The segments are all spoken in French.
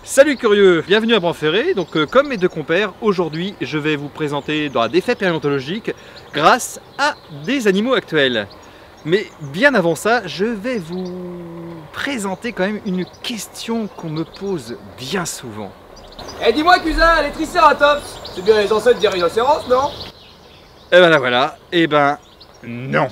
Salut curieux, bienvenue à Branferré. Donc comme mes deux compères, aujourd'hui je vais vous présenter dans des faits paléontologiques grâce à des animaux actuels. Mais bien avant ça, je vais vous présenter quand même une question qu'on me pose bien souvent. Eh dis-moi cousin, les Triceratops, c'est bien les ancêtres des rhinocéros, non? Et ben là voilà, et ben non.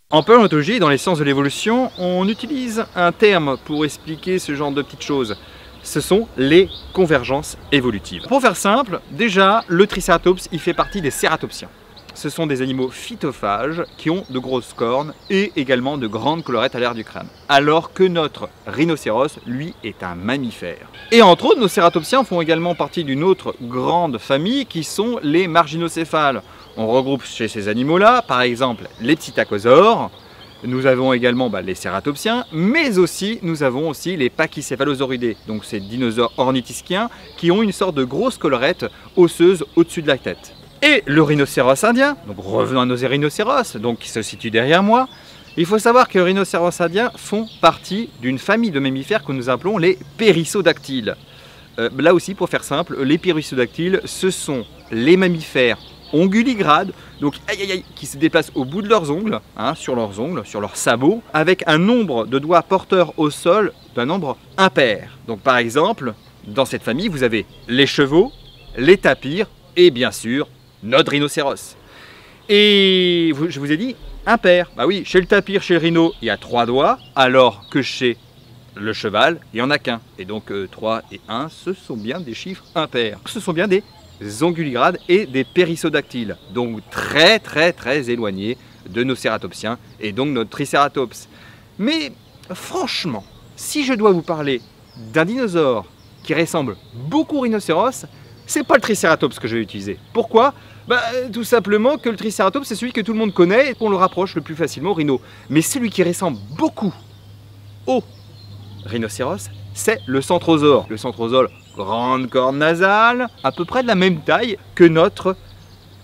En paléontologie, dans les sciences de l'évolution, on utilise un terme pour expliquer ce genre de petites choses. Ce sont les convergences évolutives. Pour faire simple, déjà, le Triceratops, il fait partie des cératopsiens. Ce sont des animaux phytophages qui ont de grosses cornes et également de grandes collerettes à l'arrière du crâne. Alors que notre rhinocéros, lui, est un mammifère. Et entre autres, nos cératopsiens font également partie d'une autre grande famille qui sont les marginocéphales. On regroupe chez ces animaux-là, par exemple, les psittacosaures. Nous avons également les cératopsiens, mais aussi nous avons aussi les pachycéphalosauridés, donc ces dinosaures ornithischiens qui ont une sorte de grosse collerette osseuse au-dessus de la tête. Et le rhinocéros indien, donc revenons à nos rhinocéros, donc qui se situe derrière moi. Il faut savoir que les rhinocéros indiens font partie d'une famille de mammifères que nous appelons les périssodactyles. Là aussi, pour faire simple, les périssodactyles, ce sont les mammifères onguligrades, donc qui se déplacent au bout de leurs ongles, sur leurs sabots, avec un nombre de doigts porteurs au sol d'un nombre impair. Donc par exemple, dans cette famille, vous avez les chevaux, les tapirs et bien sûr notre rhinocéros. Et je vous ai dit impair. Bah oui, chez le tapir, chez le rhino, il y a 3 doigts, alors que chez le cheval, il n'y en a qu'un. Et donc 3 et 1, ce sont bien des chiffres impairs. Ce sont bien des onguligrades et des périssodactyles, donc très éloignés de nos cératopsiens et donc notre Triceratops. Mais franchement, si je dois vous parler d'un dinosaure qui ressemble beaucoup au rhinocéros, c'est pas le Triceratops que je vais utiliser. Pourquoi? Tout simplement que le Triceratops, c'est celui que tout le monde connaît et qu'on le rapproche le plus facilement au rhino. Mais celui qui ressemble beaucoup au rhinocéros, c'est le centrosaure. Le centrosaure, grande corne nasale, à peu près de la même taille que notre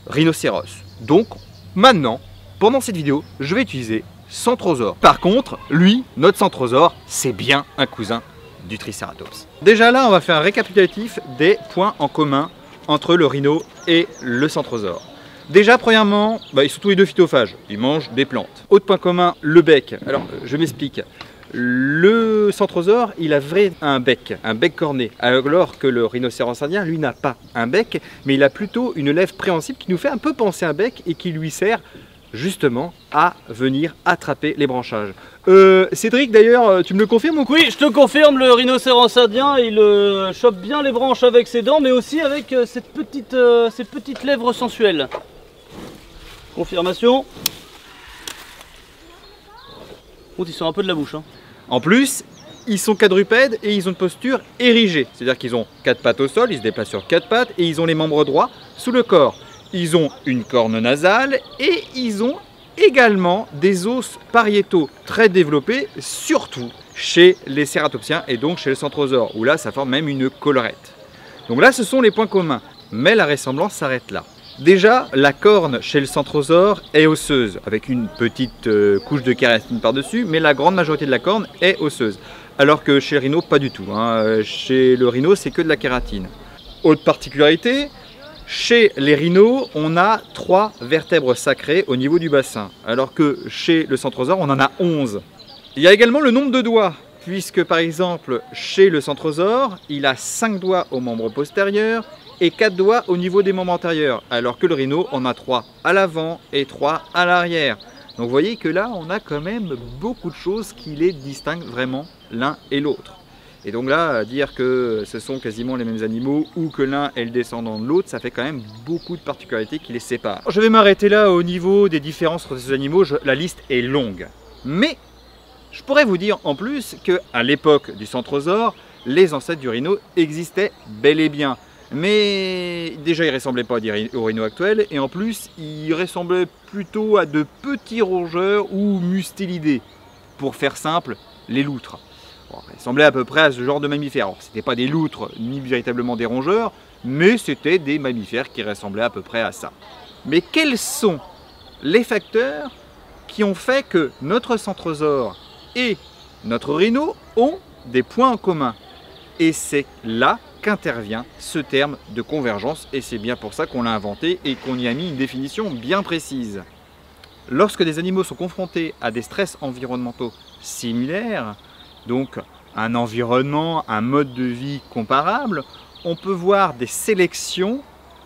rhinocéros. Donc maintenant, pendant cette vidéo, je vais utiliser centrosaure. Par contre, lui, notre centrosaure, c'est bien un cousin du Triceratops. Déjà là, on va faire un récapitulatif des points en commun entre le rhino et le centrosaure. Déjà, premièrement, ils sont tous les deux phytophages, ils mangent des plantes. Autre point commun, le bec. Alors, je m'explique. Le centrosaure, il a un bec corné, alors que le rhinocéros indien, lui, n'a pas un bec, mais il a plutôt une lèvre préhensile qui nous fait un peu penser à un bec et qui lui sert justement à venir attraper les branchages. Cédric, d'ailleurs, tu me le confirmes ou quoi? Oui, je te confirme, le rhinocéros indien, il chope bien les branches avec ses dents, mais aussi avec ces petites lèvres sensuelles. Confirmation. Bon, ils sont un peu de la bouche. En plus, ils sont quadrupèdes et ils ont une posture érigée. C'est-à-dire qu'ils ont 4 pattes au sol, ils se déplacent sur 4 pattes et ils ont les membres droits sous le corps. Ils ont une corne nasale et ils ont également des os pariétaux très développés, surtout chez les cératopsiens et donc chez le centrosaure, où là ça forme même une collerette. Donc là ce sont les points communs, mais la ressemblance s'arrête là. Déjà, la corne chez le centrosaure est osseuse, avec une petite couche de kératine par-dessus, mais la grande majorité de la corne est osseuse. Alors que chez le rhino, pas du tout. Chez le rhino, c'est que de la kératine. Autre particularité, chez les rhinos, on a 3 vertèbres sacrées au niveau du bassin, alors que chez le centrosaure, on en a 11. Il y a également le nombre de doigts, puisque par exemple, chez le centrosaure, il a 5 doigts au membre postérieur, et 4 doigts au niveau des membres antérieurs, alors que le rhino en a 3 à l'avant et 3 à l'arrière. Donc vous voyez que là, on a quand même beaucoup de choses qui les distinguent vraiment l'un et l'autre. Et donc là, dire que ce sont quasiment les mêmes animaux ou que l'un est le descendant de l'autre, ça fait quand même beaucoup de particularités qui les séparent. Je vais m'arrêter là au niveau des différences entre ces animaux, la liste est longue. Mais je pourrais vous dire en plus qu'à l'époque du centrosaure, les ancêtres du rhino existaient bel et bien. Mais déjà, il ne ressemblait pas aux rhinos actuels, et en plus, il ressemblait plutôt à de petits rongeurs ou mustélidés. Pour faire simple, les loutres. Bon, il ressemblait à peu près à ce genre de mammifères. Alors, ce n'était pas des loutres, ni véritablement des rongeurs, mais c'était des mammifères qui ressemblaient à peu près à ça. Mais quels sont les facteurs qui ont fait que notre centrosaure et notre rhino ont des points en commun? Et c'est là qu'intervient ce terme de convergence, et c'est bien pour ça qu'on l'a inventé et qu'on y a mis une définition bien précise. Lorsque des animaux sont confrontés à des stress environnementaux similaires, donc un environnement, un mode de vie comparable, on peut voir des sélections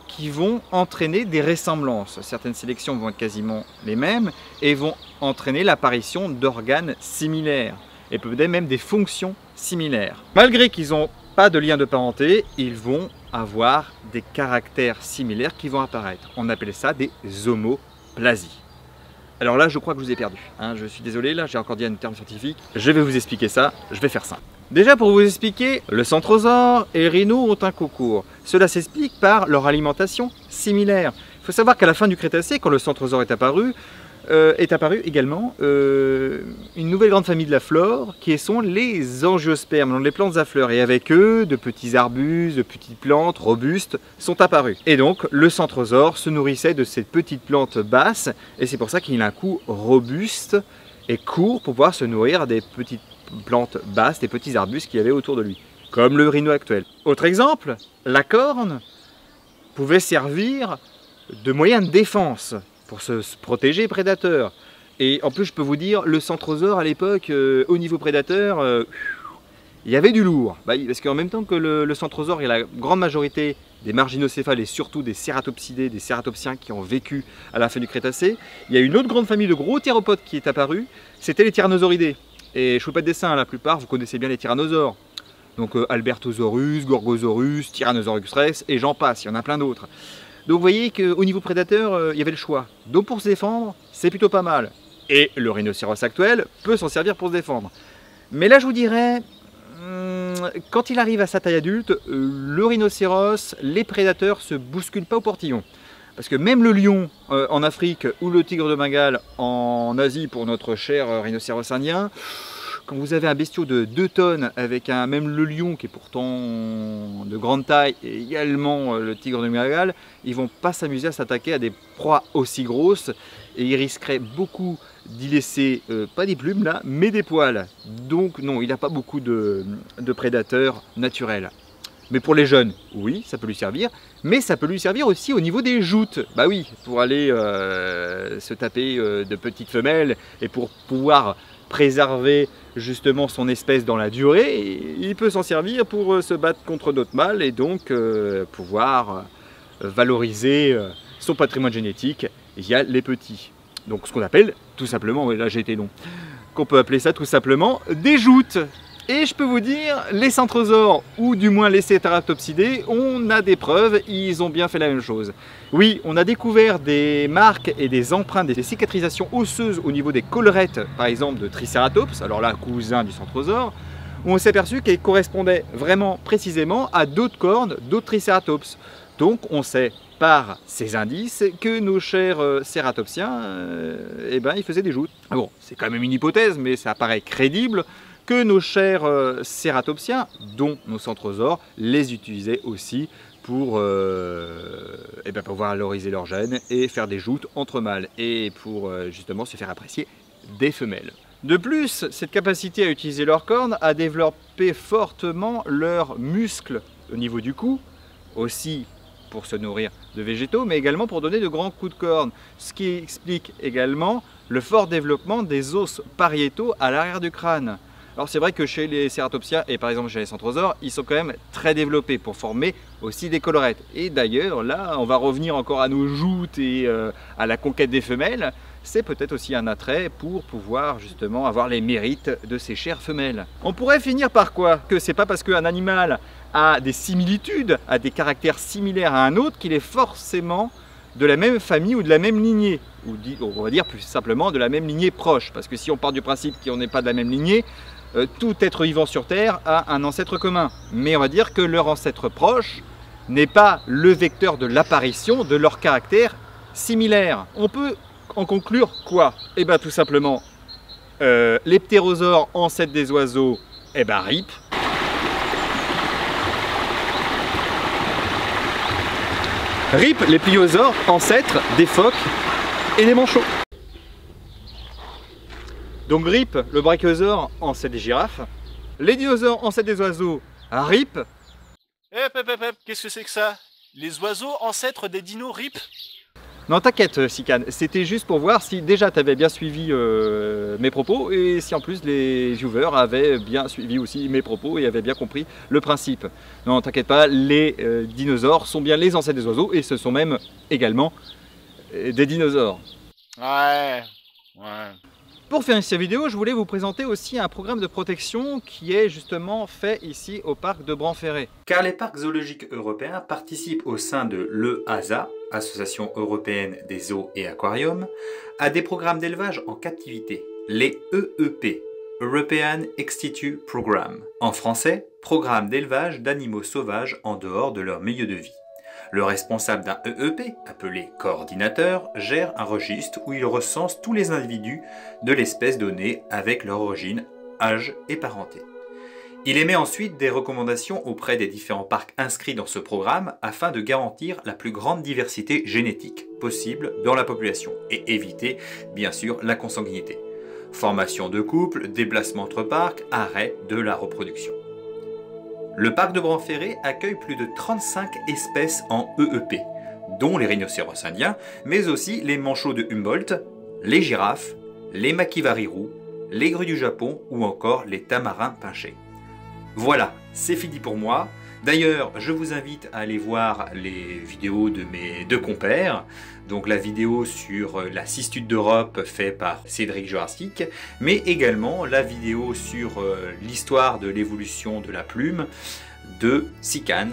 qui vont entraîner des ressemblances. Certaines sélections vont être quasiment les mêmes et vont entraîner l'apparition d'organes similaires et peut-être même des fonctions similaires. Malgré qu'ils n'ont pas de lien de parenté, ils vont avoir des caractères similaires qui vont apparaître. On appelle ça des homoplasies. Alors là, je crois que je vous ai perdu. Je suis désolé, là j'ai encore dit un terme scientifique. Je vais vous expliquer ça, je vais faire simple. Déjà pour vous expliquer, le centrosaure et les rhinos ont un concours. Cela s'explique par leur alimentation similaire. Il faut savoir qu'à la fin du Crétacé, quand le centrosaure est apparu également une nouvelle grande famille de la flore qui sont les angiospermes, donc les plantes à fleurs. Et avec eux, de petits arbustes, de petites plantes robustes sont apparus. Et donc le centrosaure se nourrissait de ces petites plantes basses et c'est pour ça qu'il a un cou robuste et court pour pouvoir se nourrir des petites plantes basses, des petits arbustes qu'il y avait autour de lui, comme le rhino actuel. Autre exemple, la corne pouvait servir de moyen de défense pour se protéger des prédateurs. Et en plus, je peux vous dire, le centrosaure à l'époque, au niveau prédateur, il y avait du lourd. Parce qu'en même temps que le centrosaure et la grande majorité des marginocéphales et surtout des cératopsidés, des cératopsiens qui ont vécu à la fin du Crétacé, il y a une autre grande famille de gros théropodes qui est apparue, c'était les tyrannosauridés. Et je ne fais pas de dessin, la plupart, vous connaissez bien les tyrannosaures. Donc Albertosaurus, Gorgosaurus, Tyrannosaurus rex, et j'en passe, il y en a plein d'autres. Donc vous voyez qu'au niveau prédateur, il y avait le choix. Donc pour se défendre, c'est plutôt pas mal. Et le rhinocéros actuel peut s'en servir pour se défendre. Mais là je vous dirais, quand il arrive à sa taille adulte, le rhinocéros, les prédateurs se bousculent pas au portillon. Parce que même le lion en Afrique ou le tigre de Bengale en Asie pour notre cher rhinocéros indien, quand vous avez un bestiau de 2 tonnes avec même le lion qui est pourtant de grande taille et également le tigre de Bengale, ils ne vont pas s'amuser à s'attaquer à des proies aussi grosses et ils risqueraient beaucoup d'y laisser, pas des plumes là, mais des poils. Donc non, il n'a pas beaucoup de prédateurs naturels. Mais pour les jeunes, oui, ça peut lui servir, mais ça peut lui servir aussi au niveau des joutes. Bah oui, pour aller se taper de petites femelles et pour pouvoir préserver justement son espèce dans la durée, il peut s'en servir pour se battre contre d'autres mâles et donc pouvoir valoriser son patrimoine génétique via les petits. Donc ce qu'on appelle tout simplement, oui, là j'ai été long, qu'on peut appeler ça tout simplement des joutes. Et je peux vous dire, les centrosaures, ou du moins les cératopsidés, on a des preuves, ils ont bien fait la même chose. Oui, on a découvert des marques et des empreintes, des cicatrisations osseuses au niveau des collerettes, par exemple de Triceratops, alors là, cousin du centrosaure, où on s'est aperçu qu'elles correspondaient vraiment précisément à d'autres cornes, d'autres Triceratops. Donc on sait par ces indices que nos chers cératopsiens, ils faisaient des joutes. Bon, c'est quand même une hypothèse, mais ça paraît crédible, que nos chers cératopsiens, dont nos centrosaures, les utilisaient aussi pour pouvoir valoriser leurs gènes et faire des joutes entre mâles et pour justement se faire apprécier des femelles. De plus, cette capacité à utiliser leurs cornes a développé fortement leurs muscles au niveau du cou, aussi pour se nourrir de végétaux, mais également pour donner de grands coups de corne, ce qui explique également le fort développement des os pariétaux à l'arrière du crâne. Alors c'est vrai que chez les cératopsiens et par exemple chez les centrosaures, ils sont quand même très développés pour former aussi des collerettes. Et d'ailleurs là, on va revenir encore à nos joutes et à la conquête des femelles. C'est peut-être aussi un attrait pour pouvoir justement avoir les mérites de ces chères femelles. On pourrait finir par quoi? Que c'est pas parce qu'un animal a des similitudes, a des caractères similaires à un autre qu'il est forcément de la même famille ou de la même lignée, ou on va dire plus simplement de la même lignée proche, parce que si on part du principe qu'on n'est pas de la même lignée, tout être vivant sur Terre a un ancêtre commun, mais on va dire que leur ancêtre proche n'est pas le vecteur de l'apparition de leurs caractères similaires. On peut en conclure quoi? Eh bien tout simplement, les ptérosaures, ancêtres des oiseaux, eh ben RIP. RIP les pliosaures, ancêtres des phoques et des manchots. Donc RIP le brachiosaure, ancêtre des girafes. Les dinosaures, ancêtres des oiseaux, RIP. Qu'est-ce que c'est que ça? Les oiseaux, ancêtres des dinos RIP? Non t'inquiète Sican, c'était juste pour voir si déjà tu avais bien suivi mes propos et si en plus les viewers avaient bien suivi aussi mes propos et avaient bien compris le principe. Non t'inquiète pas, les dinosaures sont bien les ancêtres des oiseaux et ce sont même également des dinosaures. Ouais. Pour finir cette vidéo, je voulais vous présenter aussi un programme de protection qui est justement fait ici au parc de Branferré. Car les parcs zoologiques européens participent au sein de l'EASA, Association européenne des zoos et aquariums, à des programmes d'élevage en captivité, les EEP, European Extitude Programme. En français, Programme d'élevage d'animaux sauvages en dehors de leur milieu de vie. Le responsable d'un EEP, appelé coordinateur, gère un registre où il recense tous les individus de l'espèce donnée avec leur origine, âge et parenté. Il émet ensuite des recommandations auprès des différents parcs inscrits dans ce programme afin de garantir la plus grande diversité génétique possible dans la population et éviter, bien sûr, la consanguinité. Formation de couple, déplacement entre parcs, arrêt de la reproduction. Le parc de Branferré accueille plus de 35 espèces en EEP, dont les rhinocéros indiens, mais aussi les manchots de Humboldt, les girafes, les makivari-roux, les grues du Japon ou encore les tamarins pinchés. Voilà, c'est fini pour moi. D'ailleurs, je vous invite à aller voir les vidéos de mes deux compères. Donc la vidéo sur la cistude d'Europe faite par Cédric Jurassic, mais également la vidéo sur l'histoire de l'évolution de la plume de Sican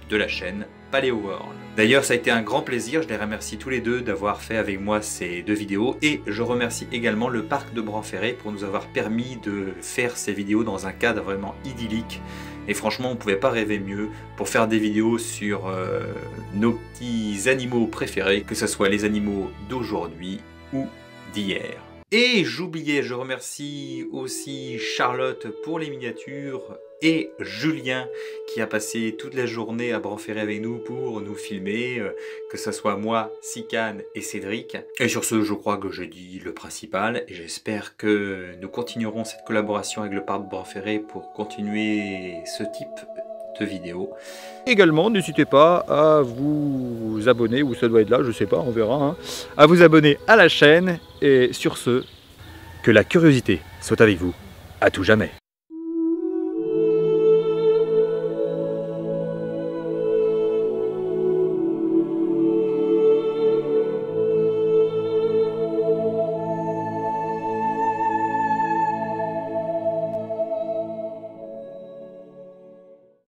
de la chaîne PaleoWorld. D'ailleurs, ça a été un grand plaisir, je les remercie tous les deux d'avoir fait avec moi ces deux vidéos et je remercie également le parc de Branferré pour nous avoir permis de faire ces vidéos dans un cadre vraiment idyllique. Et franchement, on ne pouvait pas rêver mieux pour faire des vidéos sur nos petits animaux préférés, que ce soit les animaux d'aujourd'hui ou d'hier. Et j'oubliais, je remercie aussi Charlotte pour les miniatures et Julien qui a passé toute la journée à Branferré avec nous pour nous filmer, que ce soit moi, Sican et Cédric. Et sur ce, je crois que j'ai dit le principal et j'espère que nous continuerons cette collaboration avec le parc de Branferré pour continuer ce type de vidéos. Également, n'hésitez pas à vous abonner, ou ça doit être là, je sais pas, on verra, hein, à vous abonner à la chaîne et sur ce, que la curiosité soit avec vous à tout jamais.